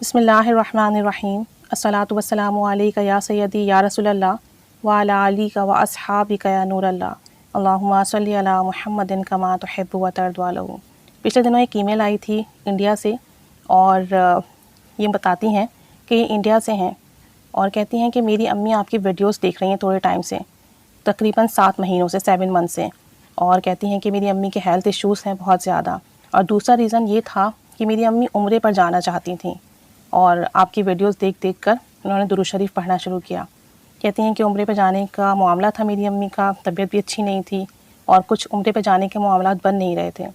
بسم اللہ الرحمن الرحیم الصلاۃ والسلام علیک یا سیدی یا رسول اللہ وعلی آلک و اصحابک یا نور اللہ اللہم صلی علی محمد کما تحب و ترضی عنہ۔ پچھلے دنوں ایک ای میل آئی تھی انڈیا سے، اور یہ بتاتی ہیں کہ یہ انڈیا سے ہیں اور کہتی ہیں کہ میری امی آپ کی ویڈیوز دیکھ رہی ہیں تھوڑے ٹائم سے، تقریباً 7 مہینوں سے، 7 منتھ سے، اور کہتی ہیں کہ میری امی کے ہیلتھ ایشوز ہیں بہت زیادہ، اور دوسرا ریزن یہ تھا کہ میری امی عمرے پر جانا چاہتی تھیں اور آپ کی ویڈیوز دیکھ دیکھ کر انہوں نے درود شریف پڑھنا شروع کیا۔ کہتی ہیں کہ عمرے پہ جانے کا معاملہ تھا میری امی کا، طبیعت بھی اچھی نہیں تھی اور کچھ عمرے پہ جانے کے معاملات بن نہیں رہے تھے،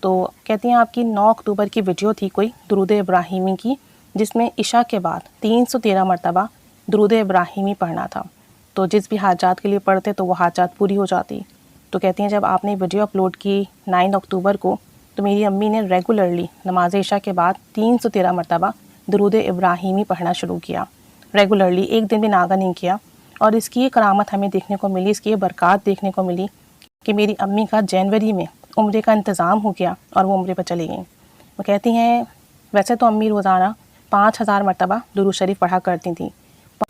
تو کہتی ہیں آپ کی 9 اکتوبر کی ویڈیو تھی کوئی درود ابراہیمی کی، جس میں عشاء کے بعد 313 مرتبہ درود ابراہیمی پڑھنا تھا، تو جس بھی حاجات کے لیے پڑھتے تو وہ حاجات پوری ہو جاتی۔ تو کہتی ہیں جب آپ نے ویڈیو اپلوڈ کی 9 اکتوبر کو، تو میری امی نے ریگولرلی نماز عشاء کے بعد 313 مرتبہ درود ابراہیمی پڑھنا شروع کیا، ریگولرلی، ایک دن بھی ناغہ نہیں کیا، اور اس کی یہ کرامت ہمیں دیکھنے کو ملی، اس کی یہ برکات دیکھنے کو ملی کہ میری امی کا جنوری میں عمرے کا انتظام ہو گیا اور وہ عمرے پر چلی گئیں۔ وہ کہتی ہیں ویسے تو امی روزانہ 5000 مرتبہ درود شریف پڑھا کرتی تھیں،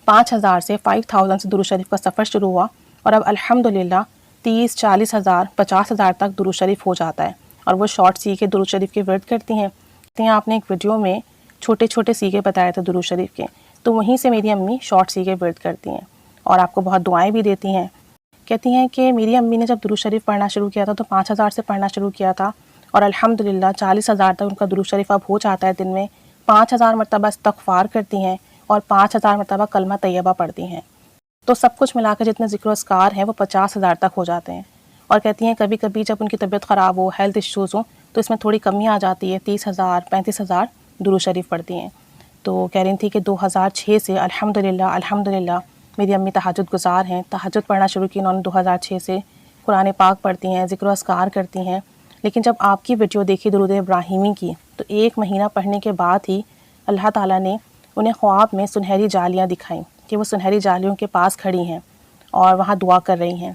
5000 سے 5000 سے درود شریف کا سفر شروع ہوا، اور اب الحمدللہ 30 40 ہزار 50 ہزار تک درود شریف ہو جاتا ہے، اور وہ شارٹ سی کے درود شریف کے ورد کرتی ہیں۔ کہتی ہیں آپ نے ایک ویڈیو میں چھوٹے چھوٹے سیگے بتائے تھے درود شریف کے، تو وہیں سے میری امی شارٹ سیگے ورد کرتی ہیں اور آپ کو بہت دعائیں بھی دیتی ہیں۔ کہتی ہیں کہ میری امی نے جب درود شریف پڑھنا شروع کیا تھا تو 5000 سے پڑھنا شروع کیا تھا، اور الحمدللہ 40 ہزار تک ان کا درود شریف اب ہو جاتا ہے دن میں، 5000 مرتبہ استغفار کرتی ہیں اور 5000 مرتبہ کلمہ طیبہ پڑھتی ہیں، تو سب کچھ ملا کے جتنے ذکر و اذکار ہیں وہ 50 ہزار تک ہو جاتے ہیں۔ اور کہتی ہیں کبھی کبھی جب ان کی طبیعت خراب ہو، ہیلتھ ایشوز ہوں، تو اس میں تھوڑی کمی آ جاتی ہے، 30 ہزار 35 ہزار درود شریف پڑھتی ہیں۔ تو کہہ رہی تھی کہ 2006 سے الحمدللہ میری امی تہجد گزار ہیں، تہجد پڑھنا شروع کی انہوں نے 2006 سے، قرآن پاک پڑھتی ہیں، ذکر و اذکار کرتی ہیں، لیکن جب آپ کی ویڈیو دیکھی درود ابراہیمی کی، تو 1 مہینہ پڑھنے کے بعد ہی اللہ تعالیٰ نے انہیں خواب میں سنہری جالیاں دکھائیں کہ وہ سنہری جالیوں کے پاس کھڑی ہیں اور وہاں دعا کر رہی ہیں،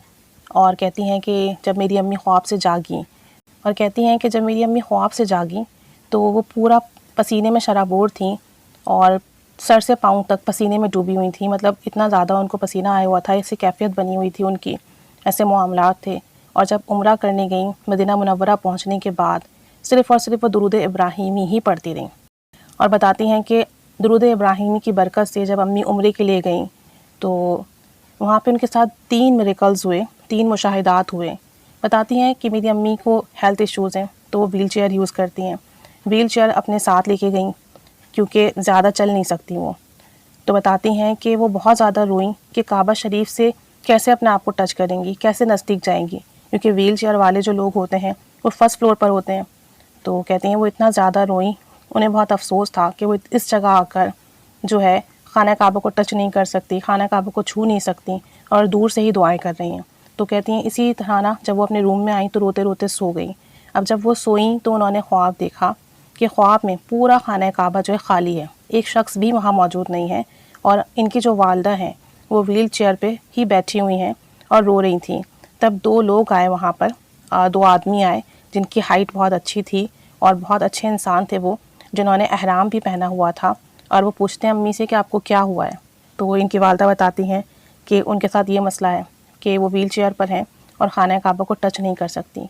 اور کہتی ہیں کہ جب میری امی خواب سے جاگیں، اور کہتی ہیں کہ جب میری امی خواب سے جاگیں تو وہ پورا پسینے میں شرابور تھیں اور سر سے پاؤں تک پسینے میں ڈوبی ہوئی تھیں، مطلب اتنا زیادہ ان کو پسینہ آیا ہوا تھا، ایسی کیفیت بنی ہوئی تھی ان کی، ایسے معاملات تھے۔ اور جب عمرہ کرنے گئیں مدینہ منورہ پہنچنے کے بعد صرف اور صرف وہ درود ابراہیمی ہی پڑھتی رہیں، اور بتاتی ہیں کہ درود ابراہیمی کی برکت سے جب امی عمرے کے لیے گئیں تو وہاں پہ ان کے ساتھ 3 میریکلز ہوئے، 3 مشاہدات ہوئے۔ بتاتی ہیں کہ میری امی کو ہیلتھ ایشوز ہیں تو وہ ویل چیئر یوز کرتی ہیں، ویل چیئر اپنے ساتھ لے کے گئیں کیونکہ زیادہ چل نہیں سکتی وہ، تو بتاتی ہیں کہ وہ بہت زیادہ روئیں کہ کعبہ شریف سے کیسے اپنے آپ کو ٹچ کریں گی، کیسے نزدیک جائیں گی، کیونکہ ویل چیئر والے جو لوگ ہوتے ہیں وہ فرسٹ فلور پر ہوتے ہیں، تو کہتی ہیں وہ اتنا زیادہ روئیں، انہیں بہت افسوس تھا کہ وہ اس جگہ آ کر جو ہے خانہ کعبہ کو ٹچ نہیں کر سکتی، خانہ کعبہ کو چھو نہیں سکتی، اور دور سے ہی دعائیں کر رہی ہیں۔ تو کہتی ہیں اسی طرح نا جب وہ اپنے روم میں آئیں تو روتے روتے سو گئیں۔ اب جب وہ سوئیں تو انہوں نے خواب دیکھا کہ خواب میں پورا خانہ کعبہ جو ہے خالی ہے، ایک شخص بھی وہاں موجود نہیں ہے، اور ان کی جو والدہ ہیں وہ ویل چیئر پہ ہی بیٹھی ہوئی ہیں اور رو رہی تھیں۔ تب 2 لوگ آئے وہاں پر، 2 آدمی آئے جن کی ہائٹ بہت اچھی تھی اور بہت اچھے انسان تھے وہ، جنہوں نے احرام بھی پہنا ہوا تھا، اور وہ پوچھتے ہیں امی سے کہ آپ کو کیا ہوا ہے، تو ان کی والدہ بتاتی ہیں کہ ان کے ساتھ یہ مسئلہ ہے کہ وہ ویل چیئر پر ہیں اور خانہ کعبہ کو ٹچ نہیں کر سکتی۔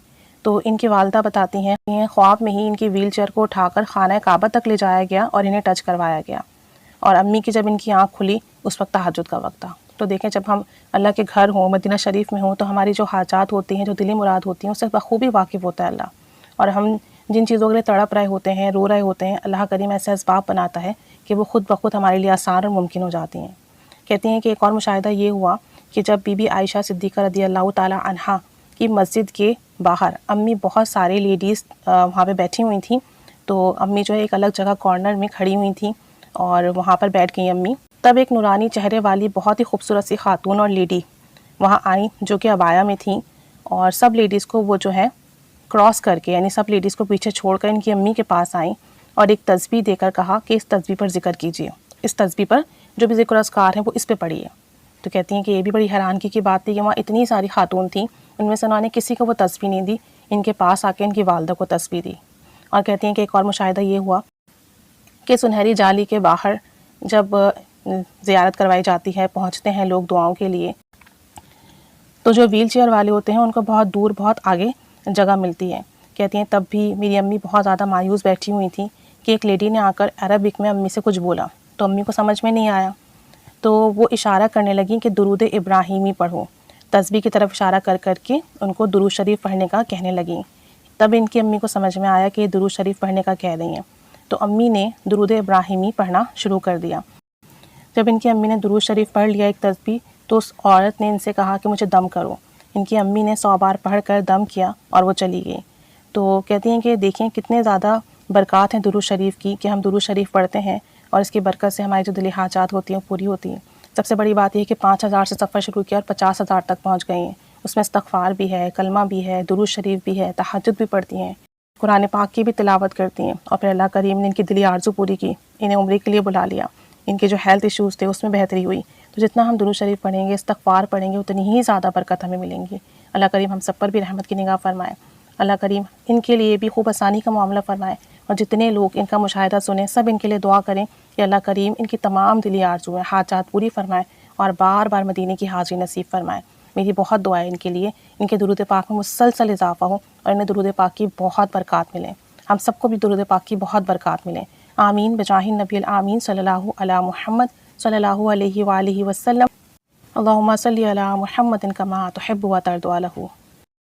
تو ان کی والدہ بتاتی ہیں خواب میں ہی ان کی ویل چیئر کو اٹھا کر خانہ کعبہ تک لے جایا گیا اور انہیں ٹچ کروایا گیا، اور امی کی جب ان کی آنکھ کھلی اس وقت تہجد کا وقت تھا۔ تو دیکھیں جب ہم اللہ کے گھر ہوں، مدینہ شریف میں ہوں، تو ہماری جو حاجات ہوتی ہیں، جو دلی مراد ہوتی ہیں، اس سے بخوبی واقف ہوتا ہے اللہ، اور ہم جن چیزوں کے لیے تڑپ رہے ہوتے ہیں، رو رہے ہوتے ہیں، اللہ کریم ایسے اسباب بناتا ہے کہ وہ خود بخود ہمارے لیے آسان اور ممکن ہو جاتی ہیں۔ کہتی ہیں کہ ایک اور مشاہدہ یہ ہوا کہ جب بی بی عائشہ صدیقہ رضی اللہ تعالی عنہا کی مسجد کے باہر امی بہت سارے لیڈیز وہاں پہ بیٹھی ہوئی تھیں، تو امی جو ہے ایک الگ جگہ کارنر میں کھڑی ہوئی تھیں اور وہاں پر بیٹھ گئی امی۔ تب ایک نورانی چہرے والی بہت ہی خوبصورت سی خاتون اور لیڈی وہاں آئیں جو کہ عبایا میں تھیں، اور سب لیڈیز کو وہ جو ہے کراس کر کے، یعنی سب لیڈیز کو پیچھے چھوڑ کر ان کی امی کے پاس آئیں اور ایک تسبیح دے کر کہا کہ اس تسبیح پر ذکر کیجیے، اس تسبیح پر جو بھی ذکر اذکار ہیں وہ اس پہ پڑھیے۔ تو کہتی ہیں کہ یہ بھی بڑی حیرانگی کی بات تھی کہ وہاں اتنی ساری خاتون تھیں، ان میں سے انہوں نے کسی کو وہ تسبیح نہیں دی، ان کے پاس آ کے ان کی والدہ کو تسبیح دی۔ اور کہتی ہیں کہ ایک اور مشاہدہ یہ ہوا کہ سنہری جالی کے باہر جب زیارت کروائی جاتی ہے، پہنچتے ہیں لوگ دعاؤں کے لیے، تو جو ویل چیئر والے ہوتے ہیں ان کو بہت دور بہت آگے جگہ ملتی ہے۔ کہتی ہیں تب بھی میری امی بہت زیادہ مایوس بیٹھی ہوئی تھیں کہ ایک لیڈی نے آ کر عربک میں امی سے کچھ بولا، تو امی کو سمجھ میں نہیں آیا، تو وہ اشارہ کرنے لگیں کہ درود ابراہیمی پڑھو، تسبیح کی طرف اشارہ کر کر کے ان کو درود شریف پڑھنے کا کہنے لگیں۔ تب ان کی امی کو سمجھ میں آیا کہ یہ درود شریف پڑھنے کا کہہ رہی ہیں، تو امی نے درود ابراہیمی پڑھنا شروع کر دیا۔ جب ان کی امی نے درود شریف پڑھ لیا ایک تسبیح، تو اس عورت نے ان سے کہا کہ مجھے دم کرو۔ ان کی امی نے 100 بار پڑھ کر دم کیا اور وہ چلی گئی۔ تو کہتی ہیں کہ دیکھیں کتنے زیادہ برکات ہیں درود شریف کی، کہ ہم درود شریف پڑھتے ہیں اور اس کی برکت سے ہماری جو دلی حاجات ہوتی ہیں وہ پوری ہوتی ہیں۔ سب سے بڑی بات یہ ہے کہ 5000 سے سفر شروع کیا اور 50,000 تک پہنچ گئی ہیں۔ اس میں استغفار بھی ہے، کلمہ بھی ہے، درود شریف بھی ہے، تہجد بھی پڑھتی ہیں، قرآن پاک کی بھی تلاوت کرتی ہیں، اور پھر اللہ کریم نے ان کی دلی آرزو پوری کی، انہیں عمرے کے لیے بلا لیا، ان کے جو ہیلتھ ایشوز تھے اس میں بہتری ہوئی۔ تو جتنا ہم درود شریف پڑھیں گے، استغفار پڑھیں گے، اتنی ہی زیادہ برکت ہمیں ملیں گی۔ اللہ کریم ہم سب پر بھی رحمت کی نگاہ فرمائے۔ اللہ کریم ان کے لیے بھی خوب آسانی کا معاملہ فرمائے، اور جتنے لوگ ان کا مشاہدہ سنیں سب ان کے لیے دعا کریں کہ اللہ کریم ان کی تمام دلی آرزویں حاجات پوری فرمائے اور بار بار مدینے کی حاضری نصیب فرمائے۔ میری بہت دعا ہے ان کے لیے، ان کے درود پاک میں مسلسل اضافہ ہو اور انہیں درود پاک کی بہت برکات ملیں، ہم سب کو بھی درود پاک کی بہت برکات ملیں۔ آمین بجاہ النبی الآمین صلی اللہ علی محمد صلی اللہ علیہ وآلہ وسلم۔ اللہم صلی علی محمد کما تحب و ترضی عنہ۔